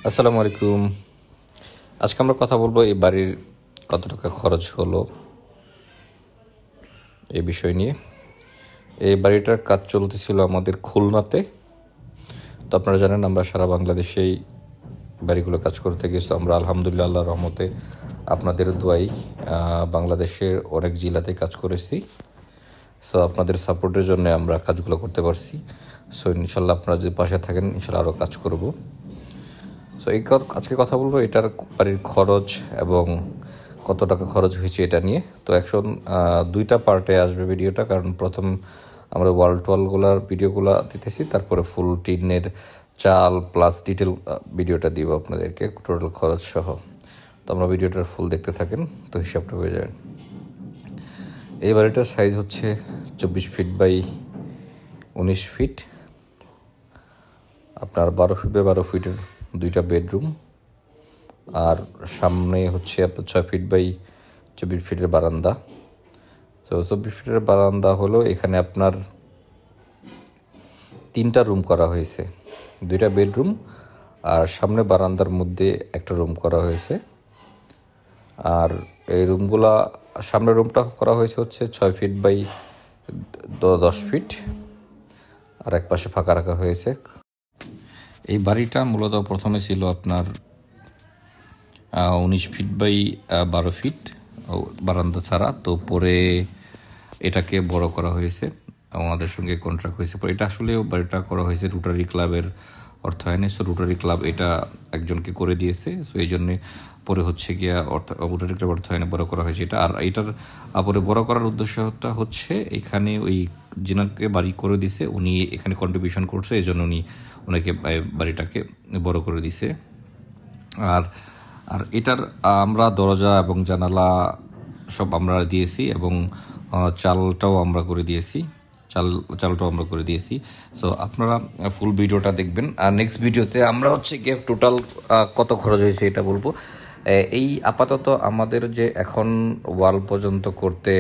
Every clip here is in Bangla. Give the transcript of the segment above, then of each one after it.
আসসালামু আলাইকুম। আজকে আমরা কথা বলবো এই বাড়ির কত টাকা খরচ হলো এই বিষয় নিয়ে। এই বাড়িটার কাজ চলতেছিল আমাদের খুলনাতে। তো আপনারা জানেন আমরা সারা বাংলাদেশেই বাড়িগুলো কাজ করতে গেছি। আমরা আলহামদুলিল্লাহ আল্লাহর রহমতে আপনাদের দোয়াই বাংলাদেশের অনেক জেলাতে কাজ করেছি। সো আপনাদের সাপোর্টের জন্য আমরা কাজগুলো করতে পারছি। সো ইনশাল্লাহ আপনারা যদি পাশে থাকেন ইনশাল্লাহ আরও কাজ করব। সো আজকে কথা বলবো এটার বাড়ির খরচ এবং কত টাকা খরচ হয়েছে এটা নিয়ে। তো এখন দুইটা পার্টে আসবে ভিডিওটা, কারণ প্রথম আমরা ওয়ালগুলার ভিডিওগুলো দিতেছি, তারপরে ফুল টিনের চাল প্লাস ডিটেল ভিডিওটা দিব আপনাদেরকে টোটাল খরচ সহ। তো আমরা ভিডিওটার ফুল দেখতে থাকেন, তো হিসাবটা হয়ে যাবে। এই বাড়িটার সাইজ হচ্ছে 24 ফিট বাই 19 ফিট, আপনার 12 ফিট বাই 12 ফিটের দুইটা বেডরুম, আর সামনে হচ্ছে আপনার 6 ফিট বাই 24 ফিটের বারান্দা। তো 24 ফিটের বারান্দা হলো এখানে আপনার 3টা রুম করা হয়েছে, 2টা বেডরুম আর সামনে বারান্দার মধ্যে একটা রুম করা হয়েছে। আর এই রুমগুলা সামনের রুমটা করা হয়েছে হচ্ছে 6 ফিট বাই 10 ফিট, আর এক পাশে ফাঁকা রাখা হয়েছে। এই বাড়িটা মূলত প্রথমে ছিল আপনার 19 ফিট বাই 12 ফিট বারান্দা ছাড়া। তো পরে এটাকে বড় করা হয়েছে, আমাদের সঙ্গে কন্ট্রাক্ট হয়েছে। এটা আসলে বাড়িটা করা হয়েছে রোটারি ক্লাবের অর্থায়নে। সো রোটারি ক্লাব এটা একজনকে করে দিয়েছে, সো এই জন্যে পরে হচ্ছে গিয়া রোটারি ক্লাব অর্থায়নে বড় করা হয়েছে এটা। আর এটার পরে বড় করার উদ্দেশ্যটা হচ্ছে এখানে ওই যিনাকে বাড়ি করে দিছে উনি এখানে কন্ট্রিবিউশন করছে, এই জন্য উনি ওনাকে বাড়িটাকে বড় করে দিছে। আর আর এটার আমরা দরজা এবং জানালা সব আমরা দিয়েছি, এবং চালটাও আমরা করে দিয়েছি, চালটাও আমরা করে দিয়েছি। সো আপনারা ফুল ভিডিওটা দেখবেন। আর নেক্সট ভিডিওতে আমরা হচ্ছে গিয়ে টোটাল কত খরচ হয়েছে এটা বলবো। এই আপাতত আমাদের যে এখন ওয়াল পর্যন্ত করতে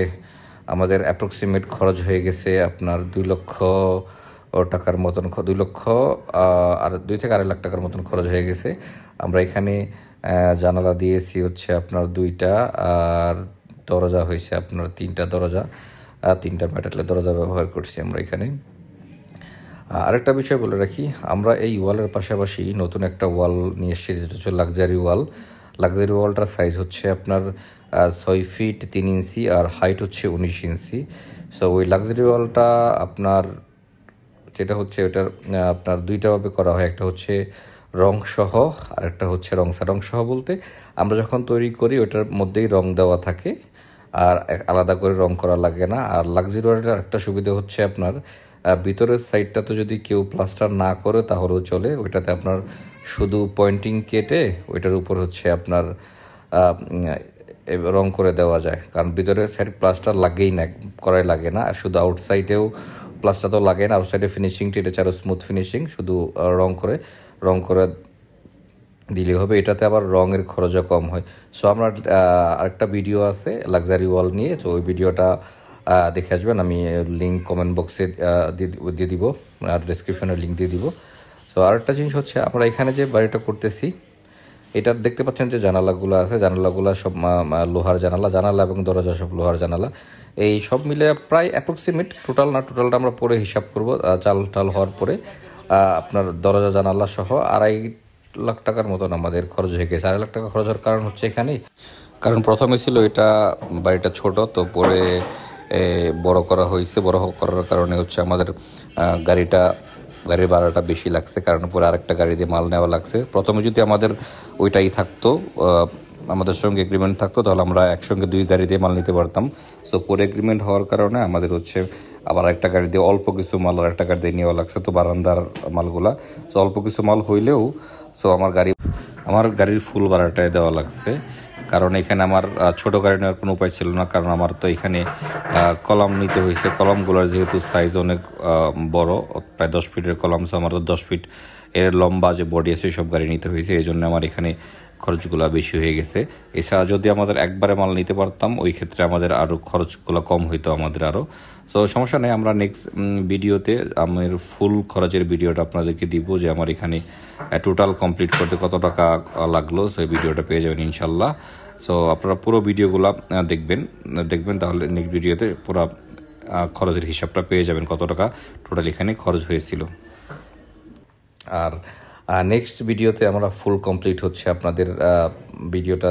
আমাদের অ্যাপ্রক্সিমেট খরচ হয়ে গেছে আপনার 2 লক্ষ টাকার মতন, 2 লক্ষ আর 2 থেকে 2.5 লাখ টাকার মতন খরচ হয়ে গেছে। আমরা এখানে জানালা দিয়েছি হচ্ছে আপনার 2টা, আর দরজা হয়েছে আপনার 3টা দরজা, 3টা মেটালের দরজা ব্যবহার করছি আমরা এখানে। আরেকটা বিষয় বলে রাখি, আমরা এই ওয়ালের পাশাপাশি নতুন একটা ওয়াল নিয়ে এসেছি, যেটা হচ্ছে লাক্সারি ওয়াল। লাক্সারি ওয়ালটার সাইজ হচ্ছে আপনার 6 ফিট 3 ইঞ্চি আর হাইট হচ্ছে 19 ইঞ্চি। সো ওই লাক্সারি ওয়ালটা আপনার যেটা হচ্ছে ওটার আপনার 2টা ভাবে করা হয়, একটা হচ্ছে রং সহ আর একটা হচ্ছে রং সহ বলতে আমরা যখন তৈরি করি ওটার মধ্যেই রং দেওয়া থাকে, আর আলাদা করে রং করা লাগে না। আর লাক্সারি ওয়ালের একটা সুবিধা হচ্ছে আপনার ভিতরের সাইডটা তো যদি কেউ প্লাস্টার না করে তাহলেও চলে, ওইটাতে আপনার শুধু পয়েন্টিং কেটে ওইটার উপর হচ্ছে আপনার রং করে দেওয়া যায়, কারণ ভিতরের সাইড প্লাস্টার লাগেই না, করাই লাগে না। আর শুধু আউটসাইডেও প্লাস্টার তো লাগে না, আউটসাইডে ফিনিশিংটা এটা চারো স্মুথ ফিনিশিং, শুধু রং করে দিলে হবে। এটাতে আবার রঙের খরচও কম হয়। সো আমরা আরেকটা ভিডিও আছে লাক্সারি ওয়াল নিয়ে, তো ওই ভিডিওটা দেখে আসবেন। আমি লিঙ্ক কমেন্ট বক্সে দিয়ে দিব আর ডেসক্রিপশনের লিঙ্ক দিয়ে দিব। সো আরেকটা জিনিস হচ্ছে আমরা এখানে যে বাড়িটা করতেছি এটা দেখতে পাচ্ছেন যে জানালাগুলো আছে, জানালাগুলো সব লোহার জানালা এবং দরজা সব লোহার জানালা। এই সব মিলে প্রায় অ্যাপ্রক্সিমেট টোটালটা আমরা পরে হিসাব করব, চাল হওয়ার পরে আপনার দরজা জানালা সহ 2.5 লাখ টাকার মতন আমাদের খরচ হয়ে গেছে। 2.5 লাখ টাকা খরচ হওয়ার কারণ হচ্ছে এখানেই, কারণ প্রথমে ছিল এটা বাড়িটা ছোট, তো পরে বড় করা হয়েছে। বড় করার কারণে হচ্ছে আমাদের গাড়ির ভাড়াটা বেশি লাগছে, কারণ পরে আরেকটা গাড়ি দিয়ে মাল নেওয়া লাগছে। প্রথমে যদি আমাদের ওইটাই থাকতো, আমাদের সঙ্গে এগ্রিমেন্ট থাকতো, তাহলে আমরা একসঙ্গে 2 গাড়ি দিয়ে মাল নিতে পারতাম। সো পরে এগ্রিমেন্ট হওয়ার কারণে আমাদের হচ্ছে আবার একটা গাড়ি দিয়ে অল্প কিছু মাল আর একটা গাড়ি দিয়ে নেওয়া লাগছে, তো বারান্দার মালগুলা। সো অল্প কিছু মাল হইলেও সো আমার গাড়ির ফুল ভাড়াটাই দেওয়া লাগছে, কারণ এখানে আমার ছোট গাড়ি নেওয়ার কোনো উপায় ছিল না, কারণ আমার তো এখানে কলাম নিতে হয়েছে। কলামগুলোর যেহেতু সাইজ অনেক বড়, প্রায় 10 ফিটের কলাম, সো আমার তো 10 ফিট এর লম্বা যে বডি আছে সব গাড়ি নিতে হয়েছে, এই জন্য আমার এখানে খরচগুলো বেশি হয়ে গেছে। এছাড়া যদি আমাদের একবারে মাল নিতে পারতাম ওই ক্ষেত্রে আমাদের আরও খরচগুলো কম হইতো আমাদের আরও। সো সমস্যা নেই, আমরা নেক্সট ভিডিওতে আমার ফুল খরচের ভিডিওটা আপনাদেরকে দিব, যে আমার এখানে টোটাল কমপ্লিট করতে কত টাকা লাগলো, সেই ভিডিওটা পেয়ে যাবেন ইনশাল্লাহ। সো আপনারা পুরো ভিডিওগুলো দেখবেন তাহলে নেক্সট ভিডিওতে পুরো খরচের হিসাবটা পেয়ে যাবেন, কত টাকা টোটাল এখানে খরচ হয়েছিল। আর নেক্সট ভিডিওতে আমরা ফুল কমপ্লিট হচ্ছে আপনাদের ভিডিওটা